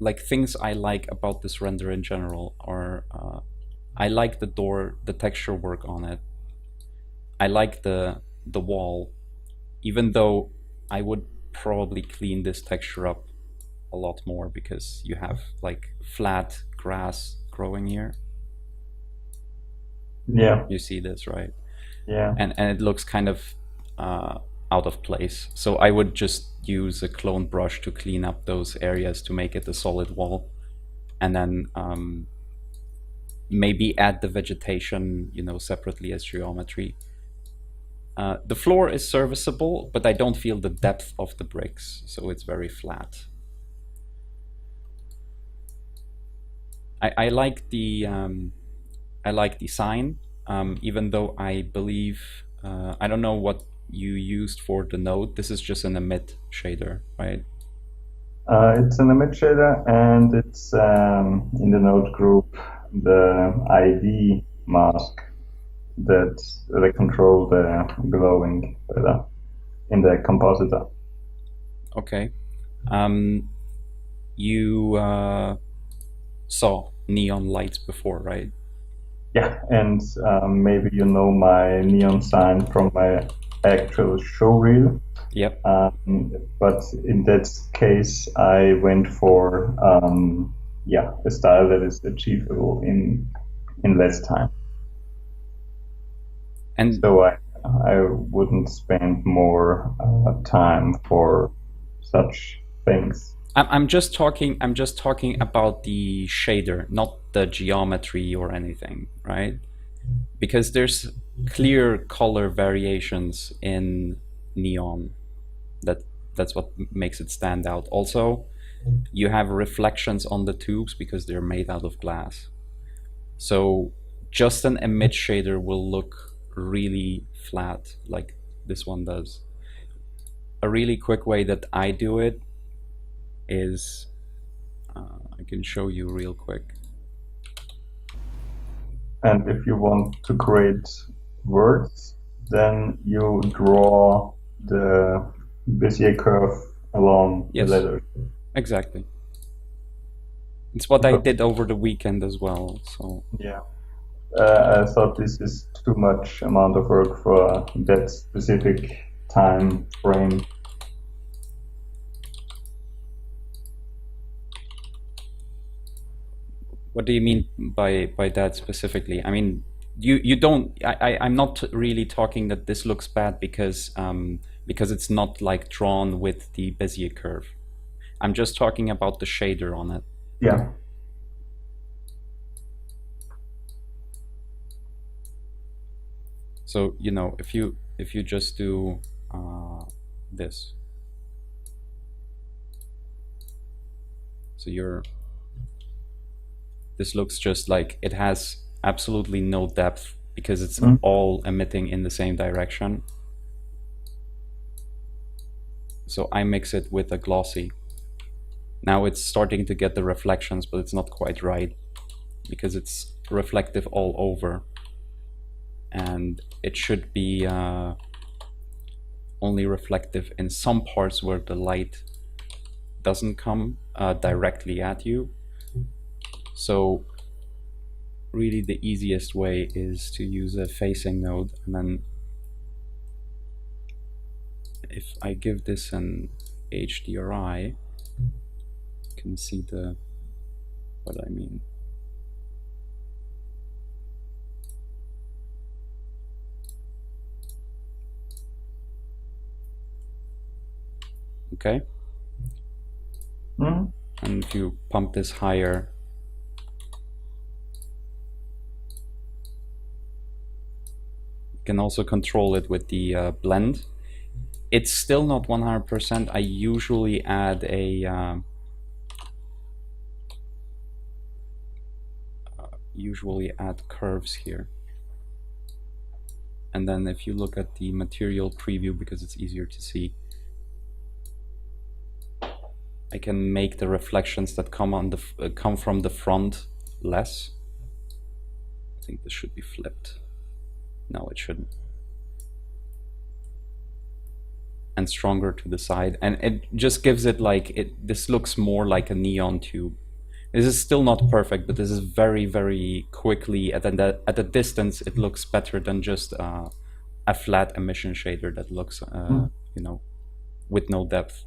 like things I like about this render in general are I like the door, the texture work on it. I like the wall, even though I would probably clean this texture up a lot more because you have like flat grass growing here. Yeah, You see this, right? yeah. And it looks kind of out of place. So I would just use a clone brush to clean up those areas to make it a solid wall, and then maybe add the vegetation, you know, separately as geometry. The floor is serviceable, but I don't feel the depth of the bricks, so it's very flat. I like the sign, even though I believe I don't know what you used for the node. This is just an emit shader, right? It's an image shader, and it's in the node group the ID mask that control the glowing better in the compositor. Okay. You saw neon lights before, right? Yeah, and maybe you know my neon sign from my actual show reel. Yep. But in that case, I went for yeah, a style that is achievable in less time. And So I wouldn't spend more time for such things. I'm just talking about the shader, not the geometry or anything, right? Because there's clear color variations in neon. That that's what makes it stand out. Also, you have reflections on the tubes because they're made out of glass. So just an emit shader will look really flat like this one does. A really quick way that I do it is I can show you real quick. And if you want to create words, then you draw the Bezier curve along the Yes, letters. exactly. It's what I But did over the weekend as well. So yeah, I thought this is too much amount of work for that specific time frame. what do you mean by that specifically? I mean, you don't. I'm not really talking that this looks bad because it's not like drawn with the Bezier curve. I'm just talking about the shader on it. Yeah. So you know, if you just do this, so you're this looks just like it has absolutely no depth because it's Mm. all emitting in the same direction. So I mix it with a glossy. Now it's starting to get the reflections, but it's not quite right because it's reflective all over. And it should be only reflective in some parts where the light doesn't come directly at you. So really the easiest way is to use a facing node, and then if I give this an HDRI, you can see what I mean. Okay. Mm. And if you pump this higher, you can also control it with the blend. It's still not 100%. I usually add usually add curves here. And then if you look at the material preview, because it's easier to see, I can make the reflections that come on the come from the front less. I think this should be flipped. No, it shouldn't. and stronger to the side, and it just gives it like this looks more like a neon tube. This is still not perfect, but this is very, very quickly at a distance it looks better than just a flat emission shader that looks you know, with no depth.